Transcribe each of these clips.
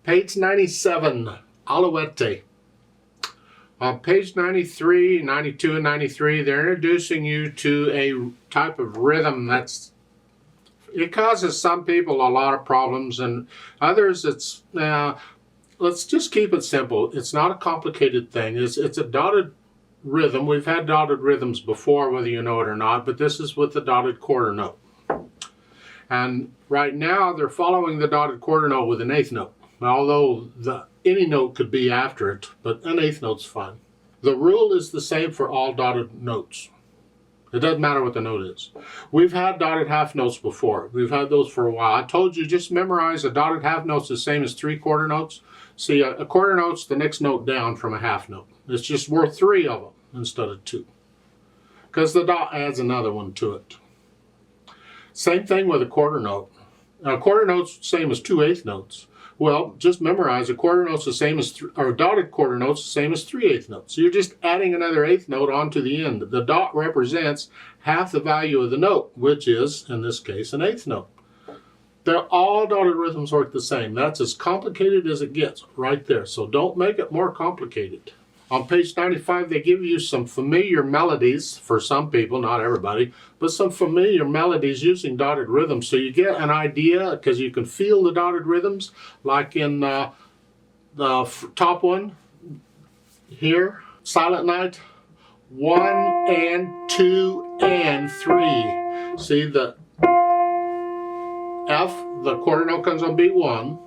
Page 97, Alouette. On page 93, 92, and 93, they're introducing you to a type of rhythm it causes some people a lot of problems, and others let's just keep it simple. It's not a complicated thing. It's a dotted rhythm. We've had dotted rhythms before, whether you know it or not, but this is with the dotted quarter note. And right now, they're following the dotted quarter note with an eighth note. Although any note could be after it, but an eighth note's fine. The rule is the same for all dotted notes. It doesn't matter what the note is. We've had dotted half notes before. We've had those for a while. I told you, just memorize a dotted half note's the same as 3 quarter notes. See, a quarter note's the next note down from a half note. It's just worth 3 of them instead of 2. Because the dot adds another one to it. Same thing with a quarter note. A quarter note's the same as 2 eighth notes. Well, just memorize a quarter note's the same as, or a dotted quarter note's the same as 3 eighth notes. So you're just adding another eighth note onto the end. The dot represents half the value of the note, which is, in this case, an eighth note. All dotted rhythms work the same. That's as complicated as it gets right there. So don't make it more complicated. On page 95, they give you some familiar melodies for some people, not everybody, but some familiar melodies using dotted rhythms. So you get an idea because you can feel the dotted rhythms, like in the top one here, Silent Night, 1 and 2 and 3. See the F, the quarter note comes on beat 1.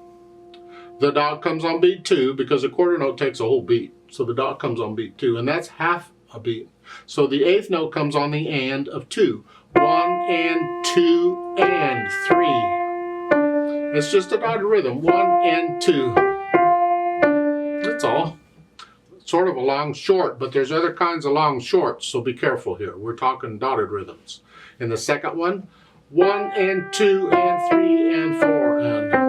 The dot comes on beat 2 because a quarter note takes a whole beat. So the dot comes on beat 2, and that's half a beat. So the eighth note comes on the and of 2. 1 and 2 and 3. It's just a dotted rhythm. 1 and 2. That's all. Sort of a long short, but there's other kinds of long shorts, so be careful here. We're talking dotted rhythms. In the second one, 1 and 2 and 3 and 4 and 4.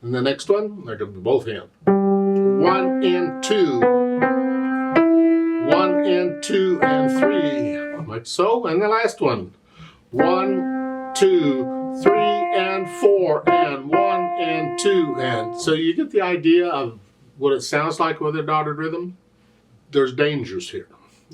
And the next one, they're going to be both hands. 1 and 2. 1 and 2 and 3. Like so. And the last one. 1, 2, 3 and 4 and 1 and 2 and. So you get the idea of what it sounds like with a dotted rhythm. There's dangers here.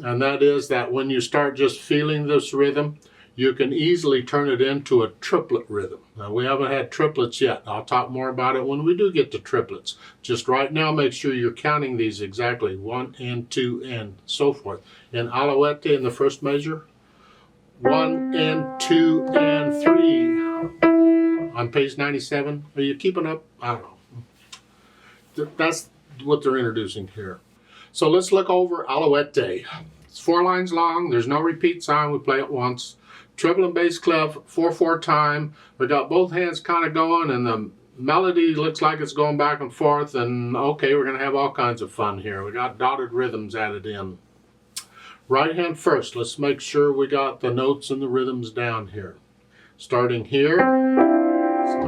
And that is that when you start just feeling this rhythm, you can easily turn it into a triplet rhythm. Now, we haven't had triplets yet. I'll talk more about it when we do get to triplets. Just right now, make sure you're counting these exactly. 1 and 2 and so forth. In Alouette, in the first measure, 1 and 2 and 3. On page 97, are you keeping up? I don't know. That's what they're introducing here. So let's look over Alouette. It's 4 lines long. There's no repeat sign. We play it once. Treble and bass clef, 4/4 time. We got both hands kind of going, and the melody looks like it's going back and forth. And okay, we're going to have all kinds of fun here. We got dotted rhythms added in. Right hand first. Let's make sure we got the notes and the rhythms down here. Starting here,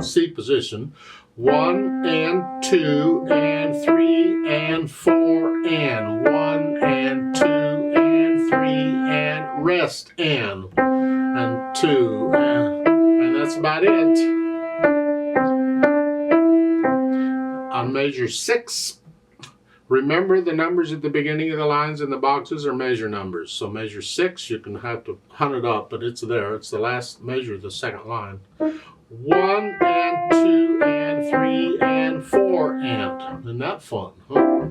C position. 1 and 2 and 3 and 4 and 1 and 2 and 3 and rest and 2 and that's about it. On measure 6, remember the numbers at the beginning of the lines in the boxes are measure numbers. So measure 6, you can have to hunt it up, but it's there. It's the last measure of the second line. 1 and 2 and 3 and 4 and. Isn't that fun? Huh?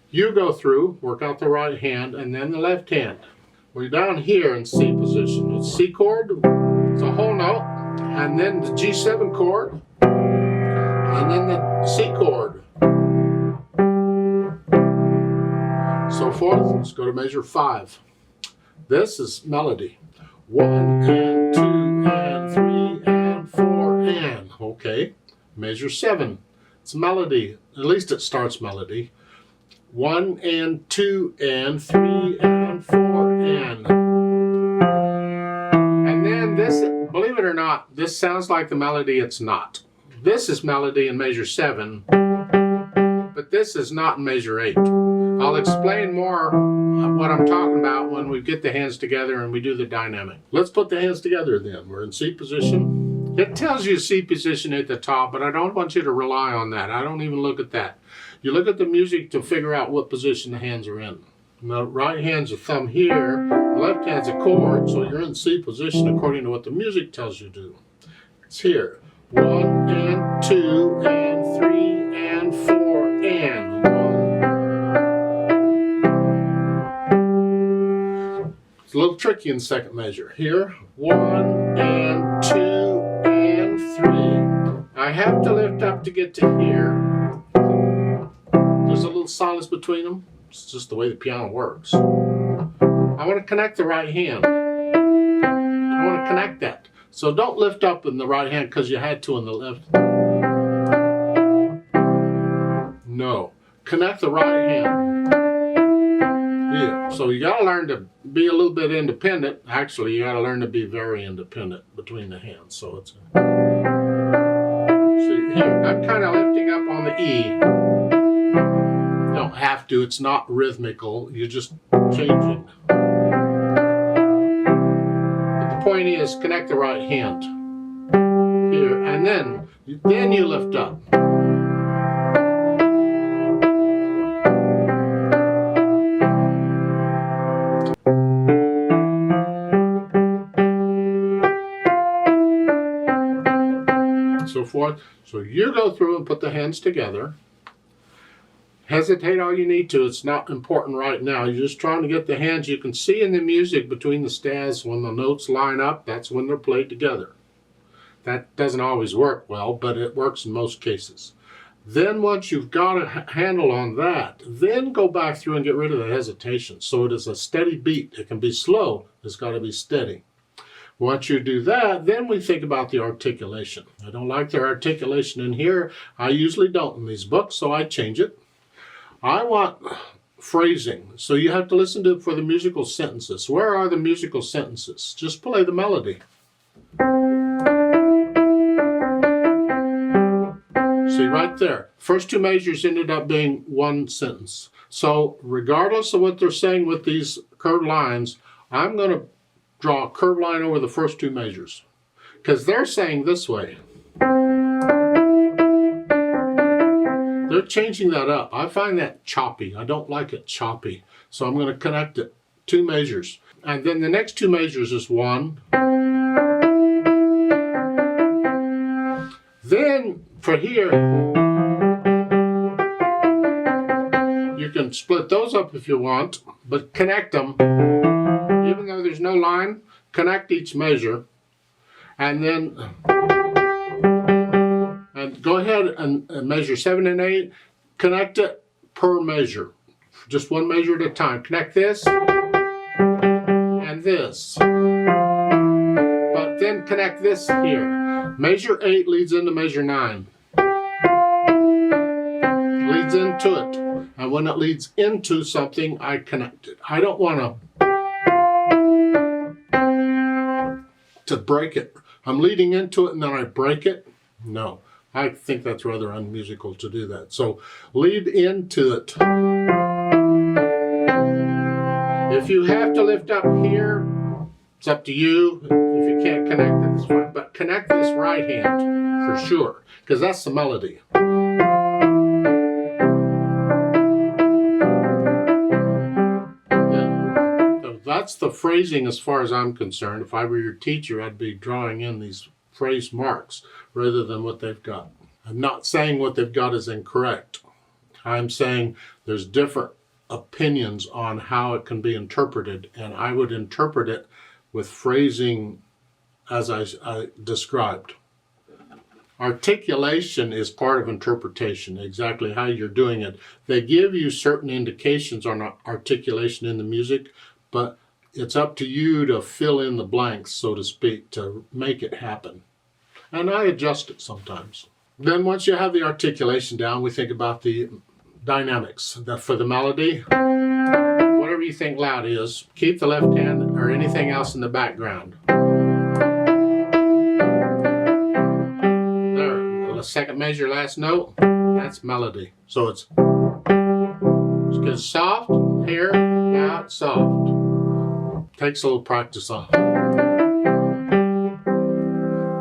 You go through, work out the right hand, and then the left hand. We're down here in C position. It's C chord, it's a whole note, and then the G7 chord, and then the C chord. So forth. Let's go to measure 5. This is melody. 1 and 2 and 3 and 4 and. Okay. Measure 7. It's melody. At least it starts melody. 1 and 2 and 3 and 4 and. And then this, believe it or not, this sounds like the melody. It's not. This is melody in measure 7, but this is not in measure 8. I'll explain more what I'm talking about when we get the hands together and we do the dynamic. Let's put the hands together then. We're in C position. It tells you C position at the top, but I don't want you to rely on that. I don't even look at that. You look at the music to figure out what position the hands are in. The right hand's a thumb here, the left hand's a chord, so you're in C position according to what the music tells you to do. It's here. 1 and 2 and 3 and 4 and 1. It's a little tricky in the second measure. Here, 1 and 2 and 3. I have to lift up to get to here. There's a little silence between them. It's just the way the piano works. I want to connect the right hand. I want to connect that. So don't lift up in the right hand because you had to in the left. No. Connect the right hand. Yeah. So you got to learn to be a little bit independent. Actually, you got to learn to be very independent between the hands. So it's... See, here, I'm kind of lifting up on the E. Don't have to, it's not rhythmical, you're just changing. But the point is, connect the right hand here, and then you lift up. So forth. So you go through and put the hands together. Hesitate all you need to. It's not important right now. You're just trying to get the hands. You can see in the music between the staves when the notes line up, that's when they're played together. That doesn't always work well, but it works in most cases. Then once you've got a handle on that, then go back through and get rid of the hesitation. So it is a steady beat. It can be slow. It's got to be steady. Once you do that, then we think about the articulation. I don't like the articulation in here. I usually don't in these books, so I change it. I want phrasing, so you have to listen to it for the musical sentences. Where are the musical sentences? Just play the melody. See, right there. First two measures ended up being one sentence. So regardless of what they're saying with these curved lines, I'm going to draw a curved line over the first two measures. Because they're saying this way. They're changing that up. I find that choppy. I don't like it choppy. So I'm going to connect it. Two measures. And then the next two measures is 1. Then for here, you can split those up if you want, but connect them. Even though there's no line, connect each measure. And then go ahead and measure 7 and 8. Connect it per measure. Just one measure at a time. Connect this and this. But then connect this here. Measure 8 leads into measure 9. Leads into it. And when it leads into something, I connect it. I don't want to break it. I'm leading into it and then I break it. No. I think that's rather unmusical to do that. So lead into it. If you have to lift up here, it's up to you. If you can't connect it, it's fine. But connect this right hand for sure, because that's the melody. That's the phrasing as far as I'm concerned. If I were your teacher, I'd be drawing in these phrase marks rather than what they've got. I'm not saying what they've got is incorrect. I'm saying there's different opinions on how it can be interpreted, and I would interpret it with phrasing as I described. Articulation is part of interpretation, exactly how you're doing it. They give you certain indications on articulation in the music, but it's up to you to fill in the blanks, so to speak, to make it happen. And I adjust it sometimes. Then once you have the articulation down, we think about the dynamics. For the melody, whatever you think loud is, keep the left hand or anything else in the background. There, the second measure, last note, that's melody. So it's soft Here, loud, soft. Takes a little practice on.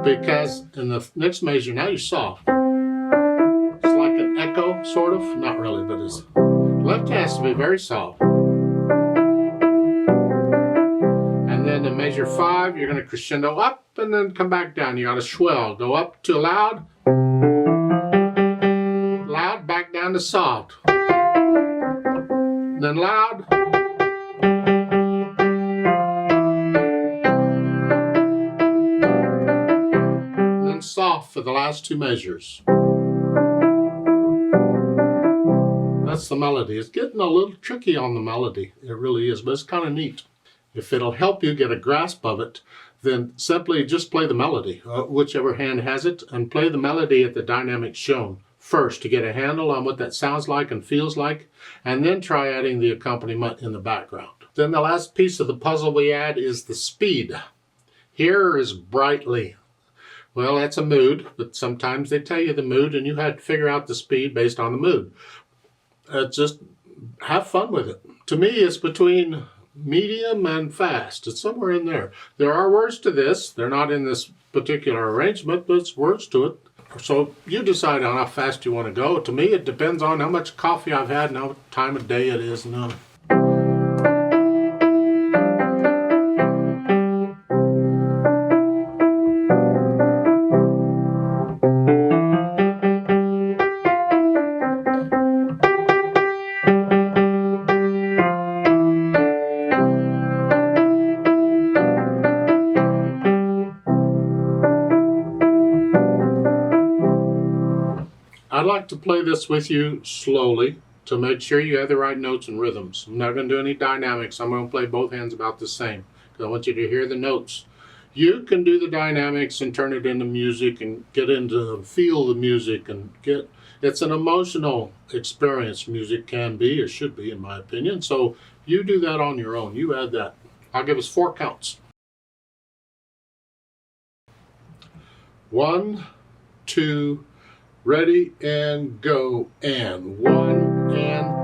Because in the next measure, now you're soft. It's like an echo, sort of. Not really, but it's. Left has to be very soft. And then in measure 5, you're going to crescendo up and then come back down. You got to swell. Go up to loud. Loud, back down to soft. Then loud. And then soft for the last 2 measures. That's the melody. It's getting a little tricky on the melody. It really is, but it's kind of neat. If it'll help you get a grasp of it, then simply just play the melody, whichever hand has it, and play the melody at the dynamics shown first to get a handle on what that sounds like and feels like, and then try adding the accompaniment in the background. Then the last piece of the puzzle we add is the speed. Here is brightly. Well, that's a mood, but sometimes they tell you the mood and you have to figure out the speed based on the mood. Just have fun with it. To me, it's between medium and fast. It's somewhere in there. There are words to this. They're not in this particular arrangement, but it's words to it. So you decide on how fast you want to go. To me, it depends on how much coffee I've had and how time of day it is. No. I'd like to play this with you slowly to make sure you have the right notes and rhythms. I'm not going to do any dynamics. I'm going to play both hands about the same because I want you to hear the notes. You can do the dynamics and turn it into music and get into feel the music and get. It's an emotional experience. Music can be or should be, in my opinion. So you do that on your own. You add that. I'll give us 4 counts. 1, 2. Ready and go, and 1 and